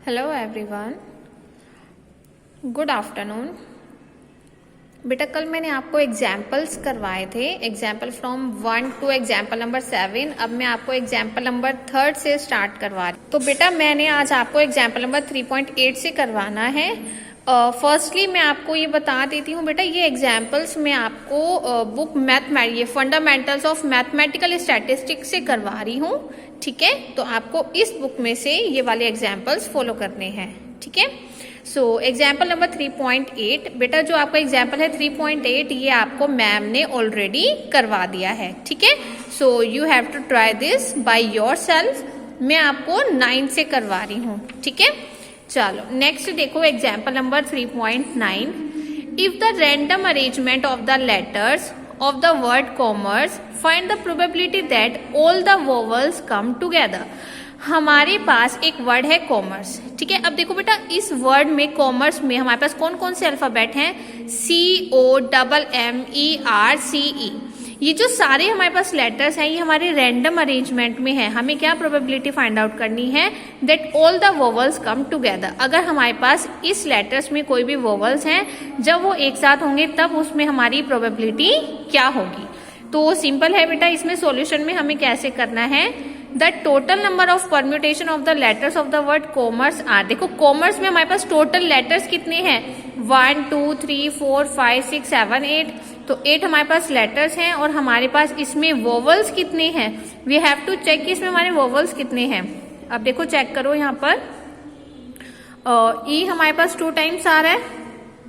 Hello everyone, good afternoon. बेटा कल मैंने आपको एग्जाम्पल्स करवाए थे, example from 1 to example number 7। अब मैं आपको एग्जाम्पल नंबर 3 से स्टार्ट करवा रही हूँ। तो बेटा मैंने आज आपको एग्जाम्पल नंबर 3.8 से करवाना है। फर्स्टली मैं आपको ये बता देती हूँ बेटा, ये एग्जाम्पल्स मैं आपको बुक ये फंडामेंटल्स ऑफ मैथमेटिकल स्टैटिस्टिक्स से करवा रही हूँ। ठीक है, तो आपको इस बुक में से ये वाले एग्जाम्पल्स फॉलो करने हैं। ठीक है, सो एग्जाम्पल नंबर 3.8 बेटा, जो आपका एग्जाम्पल है 3.8 ये आपको मैम ने ऑलरेडी करवा दिया है। ठीक है, so you have to try this by yourself. मैं आपको 9 से करवा रही हूँ। ठीक है, चलो नेक्स्ट देखो example number 3.9। If the random arrangement of the letters of the word commerce, find the probability that all the vowels come together. हमारे पास एक वर्ड है कॉमर्स। ठीक है, अब देखो बेटा इस वर्ड में कॉमर्स में हमारे पास कौन कौन से अल्फाबेट हैं? COMMERCE। ये जो सारे हमारे पास लेटर्स हैं ये हमारे रैंडम अरेंजमेंट में है। हमें क्या प्रोबेबिलिटी फाइंड आउट करनी है? That all the vowels come together. अगर हमारे पास इस लेटर्स में कोई भी वोवल्स हैं, जब वो एक साथ होंगे तब उसमें हमारी प्रोबेबिलिटी क्या होगी? तो सिंपल है बेटा, इसमें सॉल्यूशन में हमें कैसे करना है? The total number of permutation of the letters of the word commerce are. देखो कॉमर्स में हमारे पास टोटल लेटर्स कितने हैं? 1 2 3 4 5 6 7 8। तो 8 हमारे पास लेटर्स हैं और हमारे पास इसमें वोवल्स कितने हैं? वी हैव टू चेक कि इसमें हमारे वोवल्स कितने हैं। अब देखो चेक करो यहाँ पर ई हमारे पास 2 टाइम्स आ रहा है।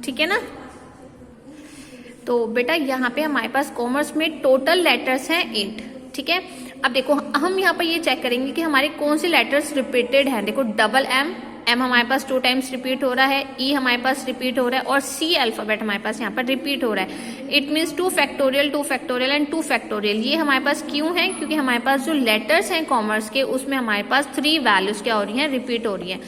ठीक है ना, तो बेटा यहाँ पे हमारे पास कॉमर्स में टोटल लेटर्स हैं 8। ठीक है, अब देखो हम यहाँ पर ये चेक करेंगे कि हमारे कौन से लेटर्स रिपीटेड हैं। देखो डबल एम हमारे पास 2 टाइम्स रिपीट हो रहा है, ई हमारे पास रिपीट हो रहा है और सी अल्फाबेट हमारे पास यहाँ पर रिपीट हो रहा है। It means 2 factorial 2 factorial and 2 factorial. ये हमारे पास क्यों है? क्योंकि हमारे पास जो लेटर्स हैं कॉमर्स के उसमें हमारे पास 3 वैल्यूज क्या हो रही हैं? रिपीट हो रही है।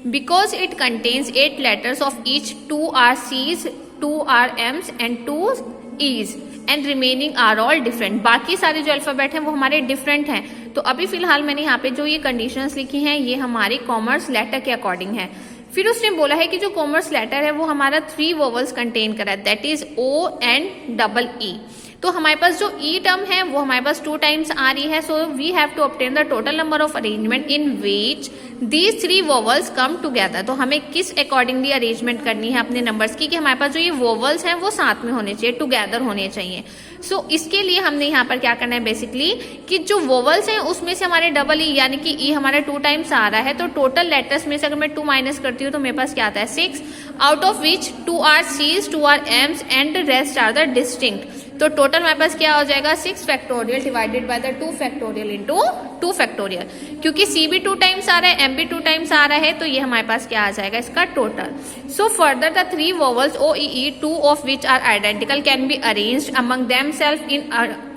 Because it contains 8 letters of each, 2 are Cs, 2 are Ms and 2 Es and remaining are all different. बाकी सारे जो अल्फाबेट हैं वो हमारे डिफरेंट हैं। तो अभी फिलहाल मैंने यहाँ पे जो ये कंडीशंस लिखी हैं ये हमारे कॉमर्स लेटर के अकॉर्डिंग है। फिर उसने बोला है कि जो कॉमर्स लेटर है वो हमारा 3 वोवल्स कंटेन करा है, that is O N double E। तो हमारे पास जो ई टर्म है वो हमारे पास 2 टाइम्स आ रही है। So we have to obtain the total number of arrangement in which these 3 vowels come together. तो हमें किस अकॉर्डिंगली अरेंजमेंट करनी है अपने नंबर्स की कि हमारे पास जो ये वोवल्स हैं वो साथ में होने चाहिए, टुगेदर होने चाहिए। सो इसके लिए हमने यहाँ पर क्या करना है बेसिकली कि जो वोवल्स हैं उसमें से हमारे डबल ई यानी कि ई हमारा 2 टाइम्स आ रहा है। तो टोटल लेटर्स में से अगर मैं 2 माइनस करती हूँ तो मेरे पास क्या आता है? 6, out of which 2 are Cs, 2 are Ms and rest are the distinct. तो टोटल हमारे पास क्या हो जाएगा? 6 factorial divided by the 2 factorial into 2 factorial. क्योंकि सी भी 2 टाइम्स आ रहा है, एम भी 2 टाइम्स आ रहा है, तो ये हमारे पास क्या आ जाएगा इसका total. So further the 3 vowels O E E, 2 of which are identical, can be arranged among themself in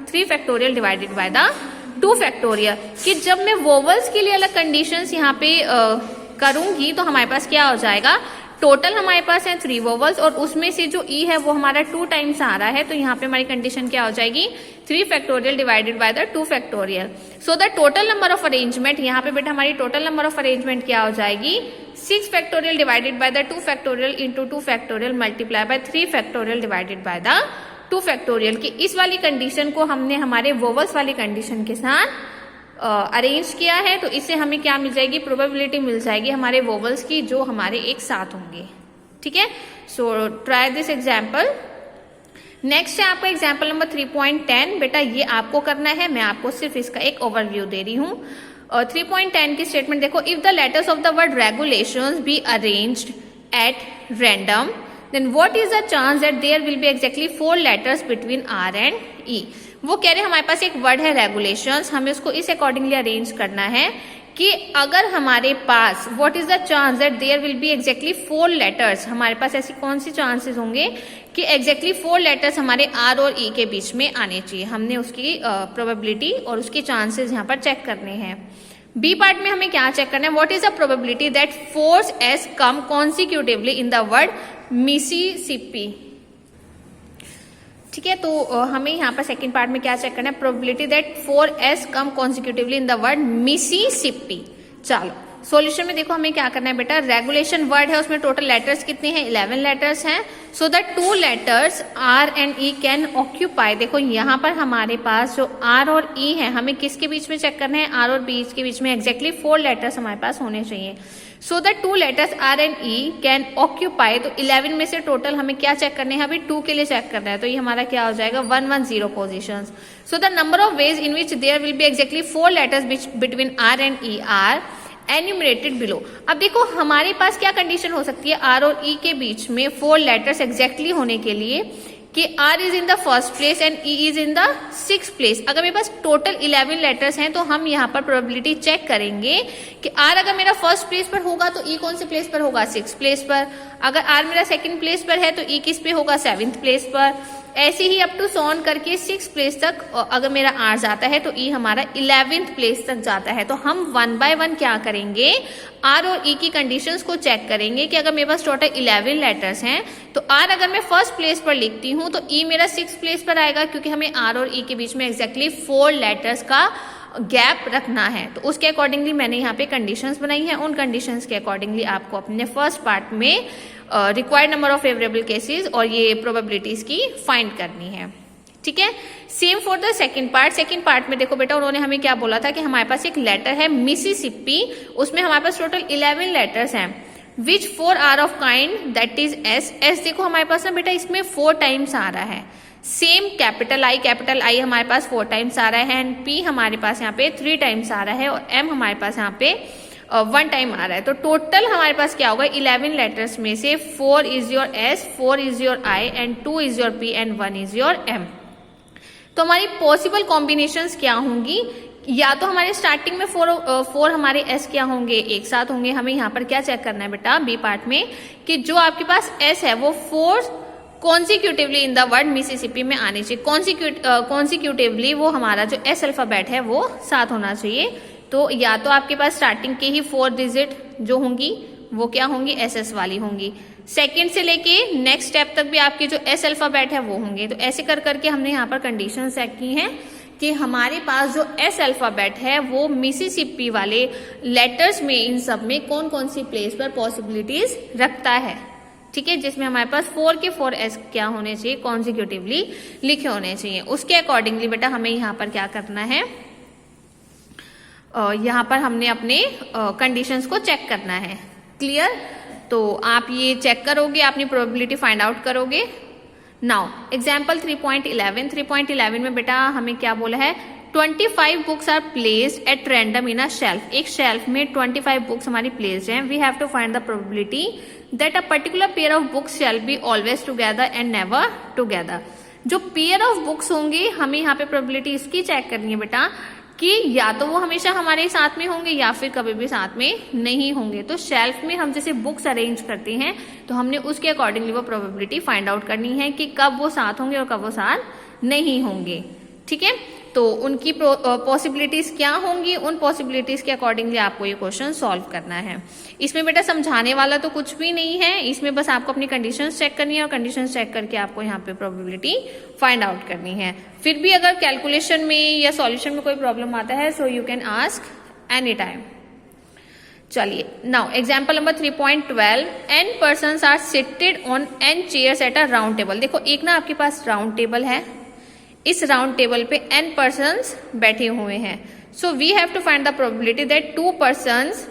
3 factorial divided by the 2 factorial. कि जब मैं वोवल्स के लिए अलग कंडीशंस यहाँ पे करूंगी तो हमारे पास क्या हो जाएगा? टोटल हमारे पास है 3 वोवल्स और उसमें से जो ई है वो हमारा 2 टाइम्स आ रहा है। तो यहाँ पे हमारी कंडीशन क्या हो जाएगी? 3 factorial divided by the 2 factorial. So the total number of arrangement, यहाँ पे बेटा हमारी टोटल नंबर ऑफ अरेंजमेंट क्या हो जाएगी? 6 factorial divided by the 2 factorial into 2 factorial multiply by 3 factorial divided by the 2 factorial. की इस वाली कंडीशन को हमने हमारे वोवल्स वाली कंडीशन के साथ अरेंज किया है। तो इससे हमें क्या मिल जाएगी? प्रोबेबिलिटी मिल जाएगी हमारे वोवल्स की जो हमारे एक साथ होंगे। ठीक है, so try this example. Next है आपका एग्जाम्पल नंबर 3.10। बेटा ये आपको करना है, मैं आपको सिर्फ इसका एक ओवरव्यू दे रही हूँ। 3.10 की स्टेटमेंट देखो, if the letters of the word regulations be arranged at random then what is the chance that there will be exactly 4 letters between R and E। वो कह रहे हैं हमारे पास एक वर्ड है रेगुलेशंस, हमें उसको इस अकॉर्डिंगली अरेंज करना है कि अगर हमारे पास what is the chance that there will be exactly 4 letters, हमारे पास ऐसी कौन सी चांसेस होंगे कि एग्जैक्टली 4 लेटर्स हमारे R और E के बीच में आने चाहिए। हमने उसकी प्रोबेबिलिटी और उसकी चांसेस यहाँ पर चेक करने हैं। बी पार्ट में हमें क्या चेक करना है? What is the probability that 4 S come consecutively in the word Mississippi. ठीक है, तो हमें यहाँ पर सेकंड पार्ट में क्या चेक करना है? Probability that 4 S come consecutively in the word Mississippi. चलो सॉल्यूशन में देखो हमें क्या करना है बेटा, रेगुलेशन वर्ड है, उसमें टोटल लेटर्स कितने हैं, 11 लेटर्स हैं। So the 2 letters R and E can occupy, देखो यहाँ पर हमारे पास जो आर और ई है, हमें किसके बीच में चेक करना है, आर और बी के बीच में एग्जैक्टली 4 लेटर्स हमारे पास होने चाहिए। So the 2 letters R and E can occupy, तो 11 में से टोटल हमें क्या चेक करने हैं, अभी 2 के लिए चेक करना है, तो ये हमारा क्या हो जाएगा 110 positions. So the number of ways in which there will be exactly 4 letters between R and E are enumerated below. अब देखो हमारे पास क्या कंडीशन हो सकती है आर और ई के बीच में 4 लेटर्स एग्जैक्टली होने के लिए, कि R is in the first place and E is in the 6th place. अगर मेरे पास टोटल 11 लेटर्स हैं तो हम यहाँ पर प्रोबेबिलिटी चेक करेंगे कि आर अगर मेरा फर्स्ट प्लेस पर होगा तो ई कौन से प्लेस पर होगा, 6th प्लेस पर। अगर आर मेरा 2nd प्लेस पर है तो ई किस पे होगा, 7th प्लेस पर। ऐसे ही अप टू सॉन करके 6th प्लेस तक अगर मेरा आर जाता है तो ई हमारा 11th प्लेस तक जाता है। तो हम 1 बाय 1 क्या करेंगे, आर और ई की कंडीशंस को चेक करेंगे कि अगर मेरे पास टोटल 11 लेटर्स हैं तो आर अगर मैं फर्स्ट प्लेस पर लिखती हूँ तो ई मेरा 6th प्लेस पर आएगा, क्योंकि हमें आर और ई के बीच में एग्जैक्टली 4 लेटर्स का गैप रखना है। तो उसके अकॉर्डिंगली मैंने यहाँ पे कंडीशंस बनाई हैं, उन कंडीशंस के अकॉर्डिंगली आपको अपने फर्स्ट पार्ट में required number of favourable cases और ये प्रोबेबिलिटीज की फाइंड करनी है। ठीक है, same for the second part. Second part में देखो बेटा उन्होंने हमें क्या बोला था कि हमारे पास एक लेटर है मिसिसिपी, उसमें हमारे पास टोटल 11 लेटर्स हैं, which 4 are of kind that is S. S देखो हमारे पास ना बेटा इसमें 4 टाइम्स आ रहा है, सेम कैपिटल आई हमारे पास 4 टाइम्स आ रहा है, एंड पी हमारे पास यहाँ पे 3 टाइम्स आ रहा है, और एम हमारे पास यहाँ पे 1 टाइम आ रहा है। तो टोटल हमारे पास क्या होगा, 11 लेटर्स में से 4 is your S, 4 is your I and 2 is your P and 1 is your M. तो हमारी पॉसिबल कॉम्बिनेशंस क्या होंगी, या तो हमारे स्टार्टिंग में 4 हमारे एस क्या होंगे, एक साथ होंगे। हमें यहाँ पर क्या चेक करना है बेटा बी पार्ट में, कि जो आपके पास एस है वो 4 कॉन्सिक्यूटिवली इन द वर्ड मिसिसिपी में आने चाहिए। कॉन्सिक्यूटिवली वो हमारा जो एस अल्फाबेट है वो साथ होना चाहिए। तो या तो आपके पास स्टार्टिंग के ही 4 डिजिट जो होंगी वो क्या होंगी, एसएस वाली होंगी। सेकंड से लेके नेक्स्ट स्टेप तक भी आपके जो एस अल्फाबेट है वो होंगे। तो ऐसे कर करके हमने यहाँ पर कंडीशन सेट की हैं कि हमारे पास जो एस अल्फाबेट है वो मिसिसिपी वाले लेटर्स में, इन सब में कौन कौन सी प्लेस पर पॉसिबिलिटीज रखता है। ठीक है, जिसमें हमारे पास 4 के 4 एस क्या होने चाहिए, कॉन्सिक्यूटिवली लिखे होने चाहिए। उसके अकॉर्डिंगली बेटा हमें यहाँ पर क्या करना है, यहाँ पर हमने अपने कंडीशंस को चेक करना है। क्लियर, तो आप ये चेक करोगे, अपनी प्रोबेबिलिटी फाइंड आउट करोगे। नाउ एग्जाम्पल 3.11 में बेटा हमें क्या बोला है, 25 books are placed at random in a shelf. एक शेल्फ में 25 बुक्स हमारी प्लेस्ड हैं। We have to find the probability that a particular pair of books shall be always together and never together. जो पेयर ऑफ बुक्स होंगे हमें यहाँ पे probability इसकी चेक करनी है बेटा, कि या तो वो हमेशा हमारे साथ में होंगे या फिर कभी भी साथ में नहीं होंगे। तो शेल्फ में हम जैसे बुक्स अरेंज करते हैं तो हमने उसके अकॉर्डिंगली वो प्रोबेबिलिटी फाइंड आउट करनी है कि कब वो साथ होंगे और कब वो साथ नहीं होंगे। ठीक है, तो उनकी पॉसिबिलिटीज क्या होंगी, उन पॉसिबिलिटीज के अकॉर्डिंगली आपको ये क्वेश्चन सॉल्व करना है। इसमें बेटा समझाने वाला तो कुछ भी नहीं है, इसमें बस आपको अपनी कंडीशंस चेक करनी है और कंडीशंस चेक करके आपको यहाँ पे प्रोबेबिलिटी फाइंड आउट करनी है। फिर भी अगर कैलकुलेशन में या सॉल्यूशन में कोई प्रॉब्लम आता है so you can ask any time. चलिए now example number 3.12, n persons are seated on n chairs at a round table. देखो एक ना आपके पास राउंड टेबल है, इस राउंड टेबल पे n पर्सन्स बैठे हुए हैं। So we have to find the probability that 2 persons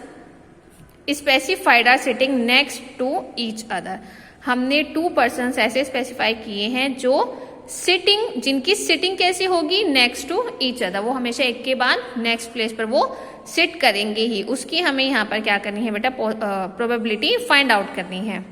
specified are sitting next to each other. हमने 2 persons ऐसे स्पेसिफाई किए हैं जो सिटिंग, जिनकी सिटिंग कैसी होगी, नेक्स्ट टू ईच अदर, वो हमेशा एक के बाद नेक्स्ट प्लेस पर वो सिट करेंगे ही। उसकी हमें यहाँ पर क्या करनी है बेटा, प्रोबेबिलिटी फाइंड आउट करनी है।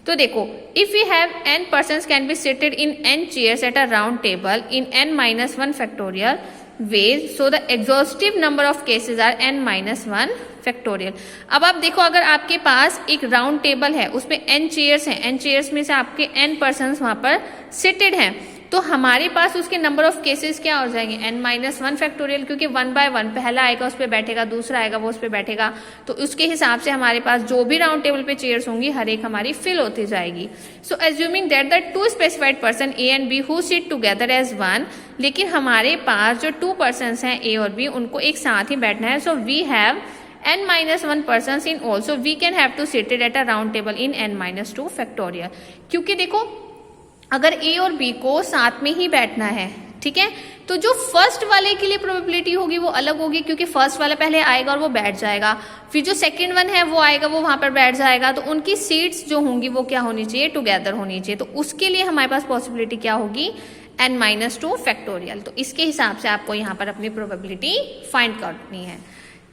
तो देखो if we have n persons can be seated in n chairs at a round table in n-1 factorial ways, so the exhaustive number of cases are n-1 factorial. अब आप देखो अगर आपके पास एक राउंड टेबल है उसमें n चेयर्स हैं, n chairs में से आपके n पर्सन्स वहां पर सिटेड हैं, तो हमारे पास उसके नंबर ऑफ केसेस क्या हो जाएंगे, n-1 फैक्टोरियल, क्योंकि 1 by 1 पहला आएगा उस पर बैठेगा, दूसरा आएगा वो उस पर बैठेगा, तो उसके हिसाब से हमारे पास जो भी राउंड टेबल पे चेयर्स होंगी हर एक हमारी फिल होती जाएगी। So assuming that the 2 specified person A and B who sit together as 1, लेकिन हमारे पास जो 2 पर्सन्स हैं ए और बी उनको एक साथ ही बैठना है। So we have n-1 persons in all, so we can have to sit it at a round table in n-2 factorial. क्योंकि देखो अगर A और B को साथ में ही बैठना है, ठीक है, तो जो फर्स्ट वाले के लिए प्रोबेबिलिटी होगी वो अलग होगी, क्योंकि फर्स्ट वाला पहले आएगा और वो बैठ जाएगा, फिर जो सेकंड वन है वो आएगा, वो वहां पर बैठ जाएगा, तो उनकी सीट्स जो होंगी वो क्या होनी चाहिए, टुगेदर होनी चाहिए। तो उसके लिए हमारे पास पॉसिबिलिटी क्या होगी, n-2 फैक्टोरियल। तो इसके हिसाब से आपको यहाँ पर अपनी प्रोबेबिलिटी फाइंड करनी है।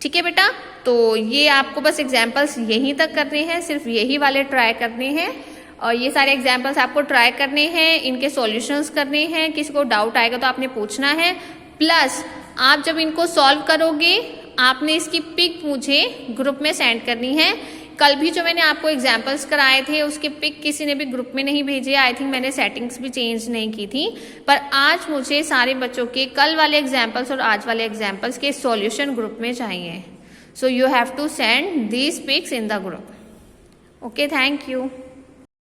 ठीक है बेटा, तो ये आपको बस एग्जाम्पल्स यहीं तक करने हैं, सिर्फ यही वाले ट्राई करने हैं, और ये सारे एग्जाम्पल्स आपको ट्राई करने हैं, इनके सॉल्यूशंस करने हैं। किसी को डाउट आएगा तो आपने पूछना है, प्लस आप जब इनको सॉल्व करोगे आपने इसकी पिक मुझे ग्रुप में सेंड करनी है। कल भी जो मैंने आपको एग्जाम्पल्स कराए थे उसकी पिक किसी ने भी ग्रुप में नहीं भेजी, आई थिंक मैंने सेटिंग्स भी चेंज नहीं की थी, पर आज मुझे सारे बच्चों के कल वाले एग्जाम्पल्स और आज वाले एग्जाम्पल्स के सॉल्यूशन ग्रुप में चाहिए। So you have to send these pics in the group. Okay, thank you.